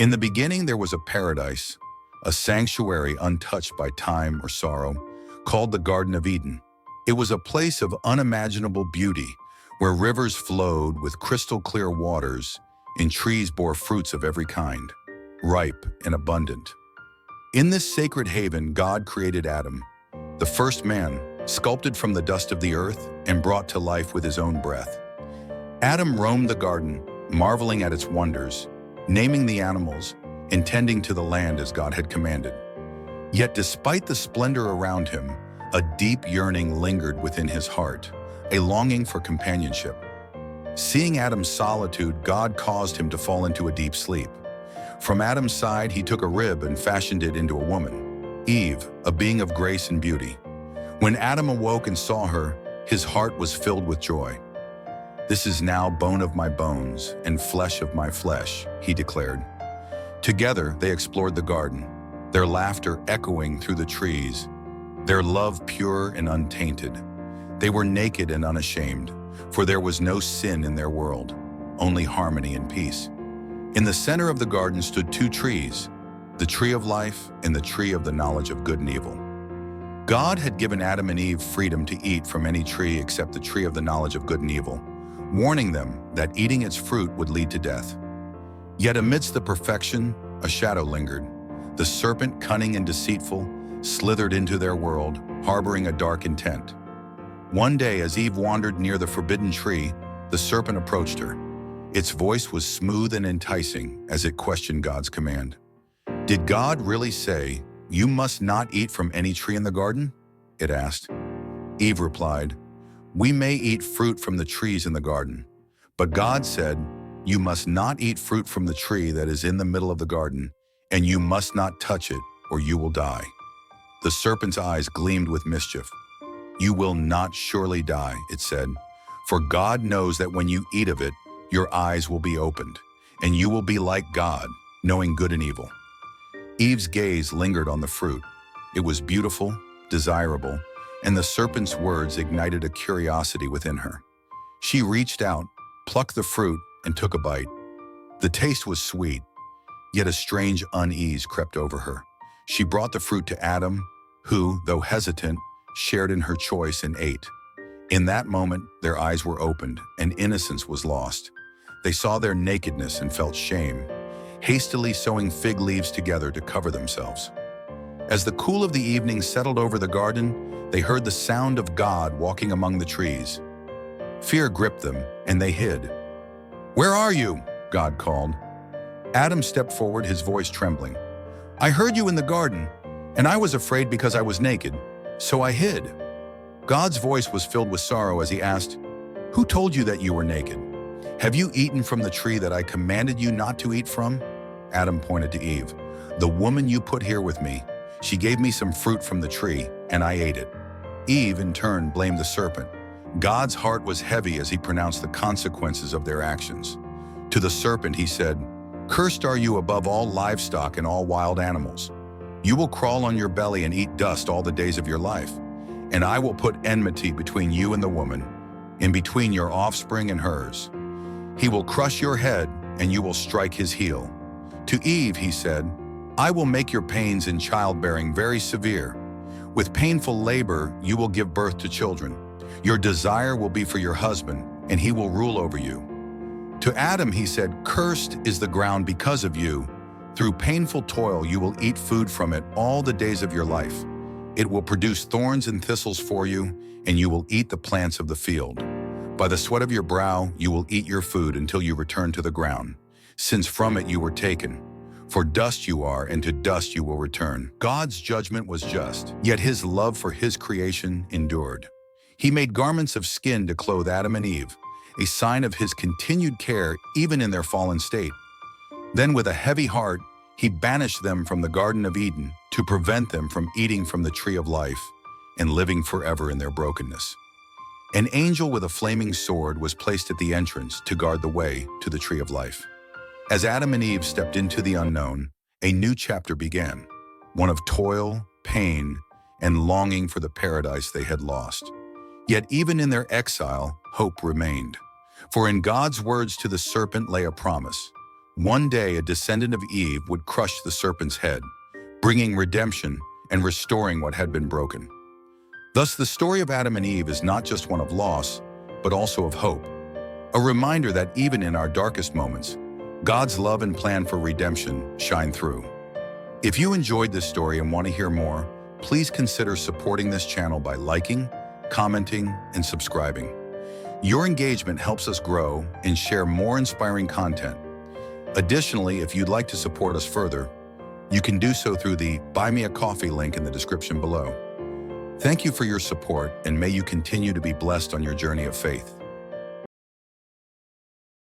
In the beginning there was a paradise, a sanctuary untouched by time or sorrow, called the Garden of Eden. It was a place of unimaginable beauty, where rivers flowed with crystal-clear waters and trees bore fruits of every kind, ripe and abundant. In this sacred haven, God created Adam, the first man, sculpted from the dust of the earth and brought to life with his own breath. Adam roamed the garden, marveling at its wonders, naming the animals, and tending to the land as God had commanded. Yet despite the splendor around him, a deep yearning lingered within his heart, a longing for companionship. Seeing Adam's solitude, God caused him to fall into a deep sleep. From Adam's side, he took a rib and fashioned it into a woman, Eve, a being of grace and beauty. When Adam awoke and saw her, his heart was filled with joy. "This is now bone of my bones and flesh of my flesh," he declared. Together, they explored the garden, their laughter echoing through the trees, their love pure and untainted. They were naked and unashamed, for there was no sin in their world, only harmony and peace. In the center of the garden stood two trees, the tree of life and the tree of the knowledge of good and evil. God had given Adam and Eve freedom to eat from any tree except the tree of the knowledge of good and evil, warning them that eating its fruit would lead to death. Yet amidst the perfection, a shadow lingered. The serpent, cunning and deceitful, slithered into their world, harboring a dark intent. One day, as Eve wandered near the forbidden tree, the serpent approached her. Its voice was smooth and enticing as it questioned God's command. "Did God really say, 'You must not eat from any tree in the garden?' it asked. Eve replied, 'We may eat fruit from the trees in the garden, but God said, you must not eat fruit from the tree that is in the middle of the garden, and you must not touch it, or you will die.' The serpent's eyes gleamed with mischief. 'You will not surely die,' it said, 'for God knows that when you eat of it, your eyes will be opened, and you will be like God, knowing good and evil.' Eve's gaze lingered on the fruit. It was beautiful, desirable, and the serpent's words ignited a curiosity within her. She reached out, plucked the fruit, and took a bite. The taste was sweet, yet a strange unease crept over her. She brought the fruit to Adam, who, though hesitant, shared in her choice and ate. In that moment, their eyes were opened, and innocence was lost. They saw their nakedness and felt shame, hastily sewing fig leaves together to cover themselves. As the cool of the evening settled over the garden, they heard the sound of God walking among the trees. Fear gripped them, and they hid. "Where are you?" God called. Adam stepped forward, his voice trembling. "I heard you in the garden, and I was afraid because I was naked, so I hid." God's voice was filled with sorrow as he asked, "Who told you that you were naked? Have you eaten from the tree that I commanded you not to eat from?" Adam pointed to Eve. "The woman you put here with me, she gave me some fruit from the tree, and I ate it." Eve, in turn, blamed the serpent. God's heart was heavy as he pronounced the consequences of their actions. To the serpent, he said, "Cursed are you above all livestock and all wild animals. You will crawl on your belly and eat dust all the days of your life. And I will put enmity between you and the woman, and between your offspring and hers. He will crush your head, and you will strike his heel." To Eve, he said, "I will make your pains in childbearing very severe. With painful labor, you will give birth to children. Your desire will be for your husband, and he will rule over you." To Adam, he said, "Cursed is the ground because of you. Through painful toil, you will eat food from it all the days of your life. It will produce thorns and thistles for you, and you will eat the plants of the field. By the sweat of your brow, you will eat your food until you return to the ground, since from it you were taken. For dust you are, and to dust you will return." God's judgment was just, yet his love for his creation endured. He made garments of skin to clothe Adam and Eve, a sign of his continued care even in their fallen state. Then with a heavy heart, he banished them from the Garden of Eden to prevent them from eating from the tree of life and living forever in their brokenness. An angel with a flaming sword was placed at the entrance to guard the way to the tree of life. As Adam and Eve stepped into the unknown, a new chapter began, one of toil, pain, and longing for the paradise they had lost. Yet even in their exile, hope remained. For in God's words to the serpent lay a promise. One day, a descendant of Eve would crush the serpent's head, bringing redemption and restoring what had been broken. Thus, the story of Adam and Eve is not just one of loss, but also of hope. A reminder that even in our darkest moments, God's love and plan for redemption shine through. If you enjoyed this story and want to hear more, please consider supporting this channel by liking, commenting, and subscribing. Your engagement helps us grow and share more inspiring content. Additionally, if you'd like to support us further, you can do so through the Buy Me a Coffee link in the description below. Thank you for your support, and may you continue to be blessed on your journey of faith.